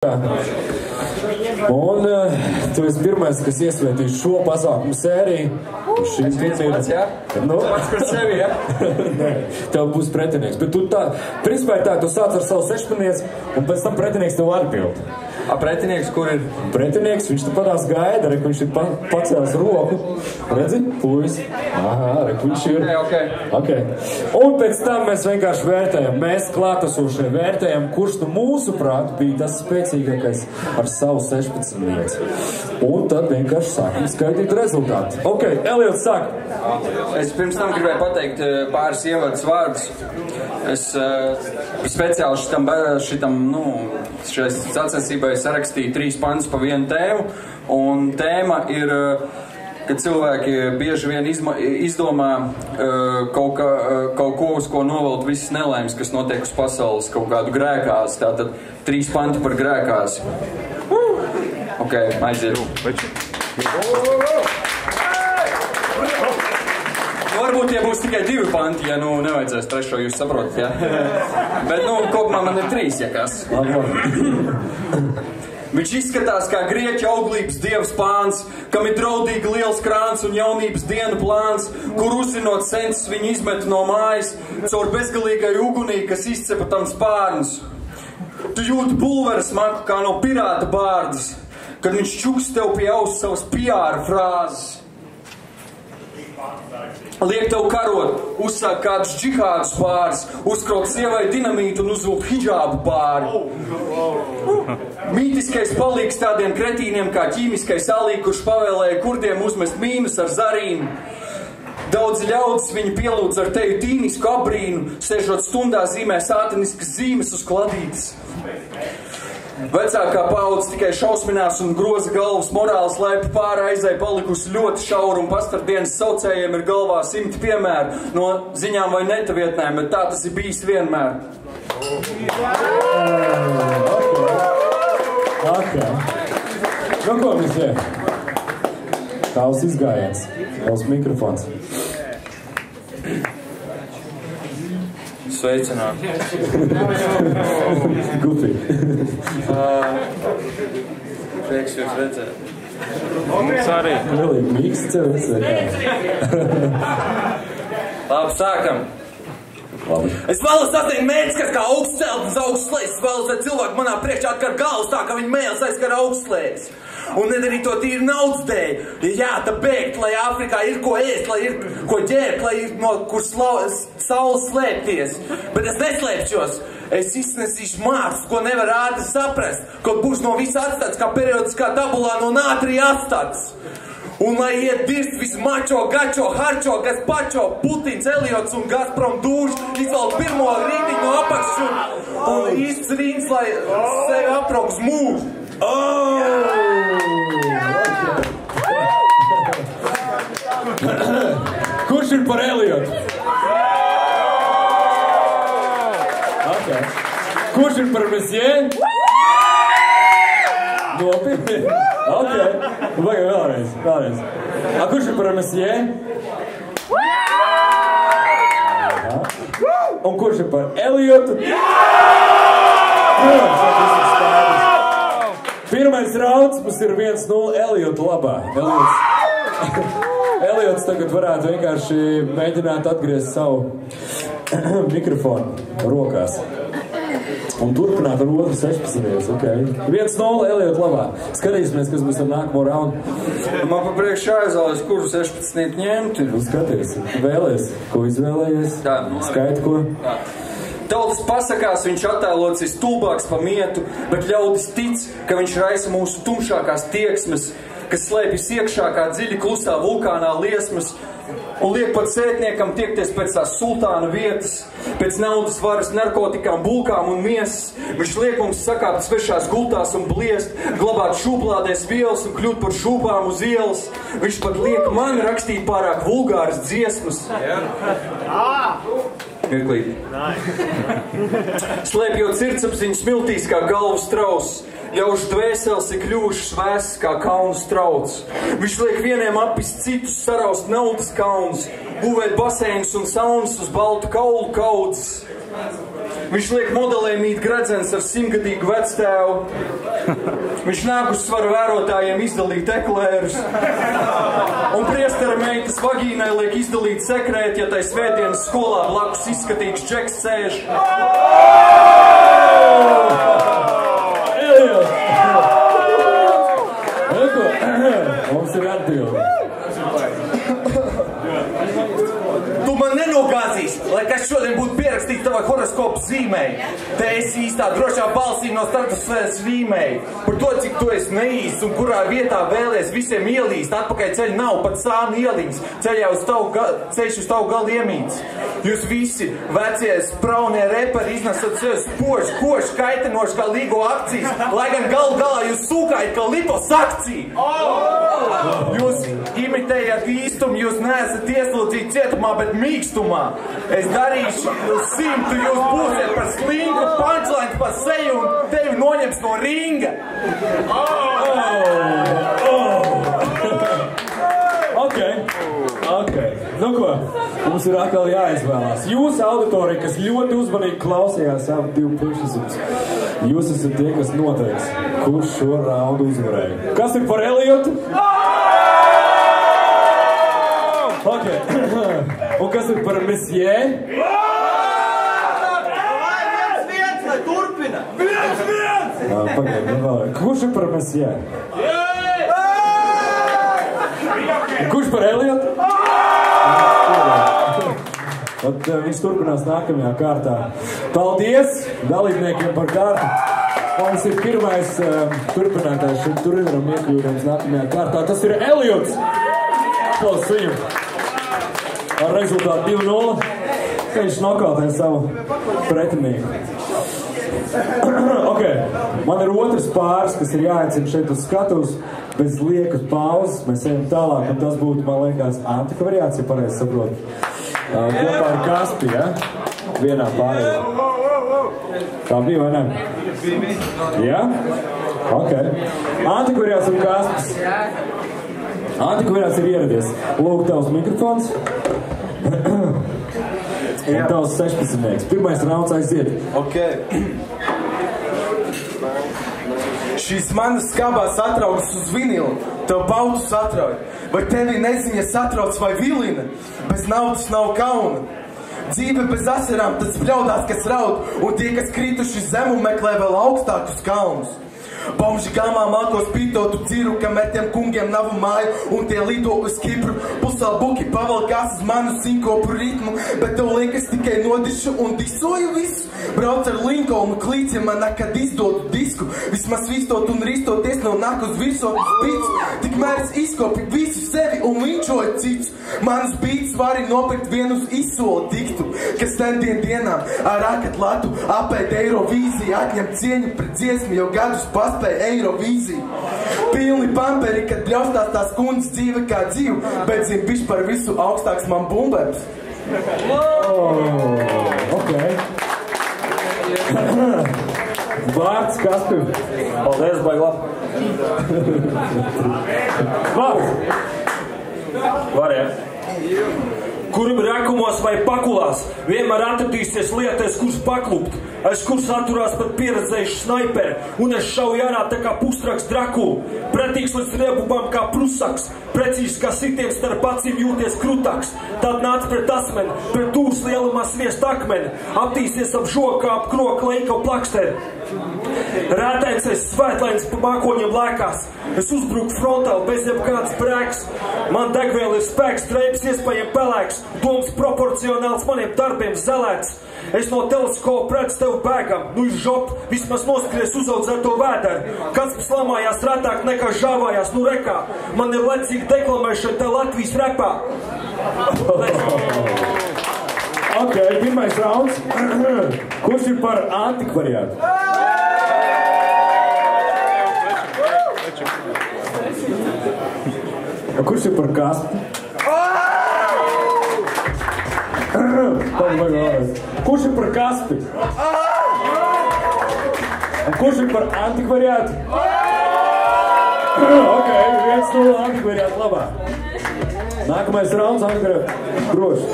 Un tu esi pirmais, kas iesvētīs šo pasākumu sēriju. Es viens pats, jā? Nu, pats par sevi, jā? Nē, tev būs pretinieks. Bet tu tā, principā tā, tu sāc ar savu sešpanieci, un pēc tam pretinieks tev atbild. A pretinieks, kur ir? Pretinieks, viņš te padās gaida, re, viņš ir pacēlis roku. Redzi? Puisi. Aha, re, viņš ir. Okay. Un pēc tam mēs vienkārši vērtējam, mēs klātesošie vērtējam, kurš tu mūsu prāt bija tas spēcīgākais ar savu 16 lietas. Un tad vienkārši sākam skaidīt rezultātu. Ok, Eliots sāk. Es pirms tam gribēju pateikt pāris ievadas vārdus. Es speciāli šitam šai sacensībai sarakstīju 3 pantus pa vienu tēmu, un tēma ir, ka cilvēki bieži vien izdomā kaut ko, uz ko novelt visas nelaimes, kas notiek uz pasaules, kaut kādu grēkāzi. Tātad 3 panti par grēkāzi. Ok, aiziet. Varbūt tie būs tikai 2 panti, ja nevajadzēs trešo, jūs saprotat, jā? Bet, kopumā man ir 3, ja kas. Viņš izskatās kā grieķu auglības dievs Pāns, kam ir draudīgi liels krāns un jaunības dienu plāns, kur uzzinot sensus viņu izmet no mājas, caur bezgalīgai ugunī, kas izcepa tam spārnus. Tu jūti pulveres maku kā no pirāta bārdas, kad viņš čuks tev pie auss savas PR frāzes. Liek tev karot, uzsāk kādus džihādus pāris, uzkraut sievai dinamītu un uzvilkt hidžābu pāri. Mītiskais palīgs tādiem kretīniem kā ķīmiskais alī, kurš pavēlēja kurdiem uzmest mīnus ar zarīm. Daudz ļaudis viņu pielūdz ar teju tīnisku abrīnu, sēžot stundā zīmē sātaniskas zīmes uz kladītes. Vecākā paudze tikai šausminās un groza galvas morāles laipa pāri aizai palikusi ļoti šaura un pastardienas saucējiem ir galvā 100 piemēru no ziņām vai neta vietnēm, bet tā tas ir bijis vienmēr. Ko mēs ir? Tavs izgājiens, tavs mikrofons. Sveicināt. Guti. Prieks jūs redzēt. Mums arī. Lielīgi mīksts cilvēks. Labi, sākam. Labi. Es vēlos sasniegt mērķis, kas kā augstceltnes augstslējas. Es vēlos, lai cilvēki manā priekšā atkar galvas tā, ka viņi mēls aizskar augstslējas. Un nedarīt to tīri naudas dēļ. Jā, tā bēgt, lai Āfrikā ir ko ēst, lai ir ko ģērbt, lai ir no kur saules slēpties. Bet es neslēpšos. Es iznesīšu mākslu, ko nevar ātri saprast, kaut būs no visa atstāts, kā periodiskā tabulā no nātrija atstāts. Un lai iet dirst visu mačo, gačo, harčo, gazpačo, Putins, Eliots un Gazprom dūž, izvēl pirmo rītiņu no apakšu un īsts rīns, lai sevi apraugs mūžu. Kurš ir par Eliotu? Okay. Kurš ir par Messie? Nopietni? Ok. Vajag vēlreiz. Kurš ir par Messie? Un kurš ir par Eliotu? Pirmais rauds mums ir 1-0 Eliotu labā. Eliots tagad varētu vienkārši mēģināt atgriezt savu mikrofonu rokās. Un turpināt ar otru 16. Okay. 1-0 Eliotu labā. Skatīsimies, kas būs ar nākamo raundu. Man pa priekšu aizvēlēs, kuru 16 ņemt. Skaties, vēlies, ko izvēlējies? Skaiti ko? Tautas pasakās, viņš attēlots ir stulbāks pa mietu, bet ļaudis tic, ka viņš raisa mūsu tumšākās tieksmes, kas slēpjas iekšā kā dziļi klusā vulkānā liesmas, un liek pat sētniekam tiekties pēc tās sultāna vietas, pēc naudas varas, narkotikām, bulkām un miesas. Viņš liek mums sakāpt svešās gultās un bliest, glabāt šūplādēs vielas un kļūt par šūpām uz ielas. Viņš pat liek man rakstīt pārāk vulgāras dziesmas. Mirklīt. Slēpjot sirdsapziņu smiltīs kā galvas trauss, ļaužu dvēseles ir kļuvušas vēsas kā kaunu strauts. Viņš liek vieniem apist citus, saraust naudas kauns, būvēt baseinus un saunas uz baltu kaulu kaudzes. Viņš liek modelē mīt gredzens ar 100-gadīgu vectēvu. Viņš nāk uz svaru vērotājiem izdalīt eklērus. Un priestera meitas vagīnai liek izdalīt sekrēt, ja tai svētdienas skolā blakus izskatīgs džeks sēž. Mums ir atbildi. Tu man nenogāzīsi, lai kas šodien būtu pierakstīts tavai horoskopu zīmei. Te esi īstā drošā balsī no stratosfēras rīmei. Par to, cik tu esi neīsts un kurā vietā vēlies visiem ielīst. Atpakaļ ceļa nav, pat sāni ieliņas. Ceļš uz tavu galu iemīts. Jūs visi vecie spraunie reperi iznesat sev spoži, koši, kaitinoši kā līgo akcijas, lai gan galu galā jūs sūkājat kā liposakcija. Jūs imitējat īstumu, jūs neesat ieslodzīti cietumā, bet mīkstumā. Es darīšu 100, jūs būsiet par slingu, punchline pa seju un tevi noņems no ringa. Ok. Nu ko, mums ir atkal jāizvēlās. Jūs, auditorija, kas ļoti uzmanīgi klausījās savu divu priekšnesumus, jūs esat tie, kas noteiks, kurš šo raundu uzvarēja. Kas ir par Eliotu? Ok. Un kas ir par Mesjē? Lai turpina! Kurš ir par Mesjē? Kurš par Eliotu? Viņš turpinās nākamajā kārtā. Paldies dalībniekiem par kārtu. Mums ir pirmais turpinātājs šim turnīram iekļūdams nākamajā kārtā. Tas ir Eliots. Aplaus viņam. Ar rezultātu 2-0. Viņš nokautē savu pretinieku. Ok, man ir otrs pāris, kas ir jāaicina šeit uz skatuves. Bez liekas pauzes mēs ejam tālāk, un tas būtu, man liekas, antikvariācija, pareizi saprotu. Kopā ar Kaspi, ja? Vienā pārējā. Tā bija, vai ne? Jā? Ok. Antikvariāts un Kaspis. Antikvariāts ir ieradies. Lūk, tavs mikrofons. Un tavs 16. Pirmais rauns aiziet. Ok. Šīs manas skabās atraugas uz vinilu, tev pautu satrauj. Vai tevi neziņa satrauc vai vilina? Bez naudas nav kauna. Dzīve bez asarām, tas bļaudās, kas raud, un tie, kas krituši zemu, meklē vēl augstākus kalnus. Bomži galmā māko spītotu dziru, ka metiem kungiem navu māju, un tie lido uz Kipru. Pusalbuki pavalkās uz manu sinkopu ritmu, bet tev liekas tikai nodišu un disoju visu. Brauc ar Linkolnu klīts, ja man nekad izdotu disku. Vismaz vīstot un ristoties nav nāk uz virsot uz pits. Tikmēr es izkopi visu sevi un linčoju cits. Manus bīts vari nopirkt vienu uz izsoli diktu, kas dienām ar rakat latu apēd Eirovīziju, atņem cieņu pret dziesmu, jau gadus paspēja Eirovīziju. Pilni pamperi, kad bļaustās tās kundzes dzīve kā dzīvu, bet zin bišķi par visu augstāks man bumbēps. Ok. Vārds Kaspim. Paldies, baigla. Vārds. Varēja. Kurim rekumos vai pakulās vienmēr atradīsies lietas, kurš paklupt. Es kurs atturās pat pieredzējuši snaiperi, un es šauju ārā tā kā pustraks Drakula. Pretīgs līdz riebubām kā prusaks, precīzi kā sitiens starp acīm jūties krutaks. Tad nāc pret asmeni, pret dūrs lielumā sviest akmeni, aptīsies ap žoku kā ap kroku leiko plaksteri. Rētēns es svētlains pa mākoņiem lēkās, es uzbruku frontāli bez jebkāds brēks. Man degvēl ir spēks, treips iespējami pelēks, doms proporcionāls maniem darbiem zelēts. Es no teleskopa redzu tev bēgam, nu iz žopu, vismaz noskries uzaudzēt to vēderu. Kāds slamājās rētāk nekā žāvājās, nu rekā. Man ir lecīga deklamēšana te Latvijas repā. Ok, pirmais rauns. Kurš ir par antikvariātu? Kurš ir par Kaspi? Kurš ir par Kaspi? Kurš ir par antikvariātu? Ok, 1-0 antikvariātu labā. Nākamais rauns antikvariātu. Droši.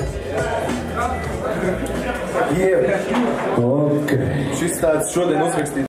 Ieva. Ok. Šis tāds šodien uzrakstīts.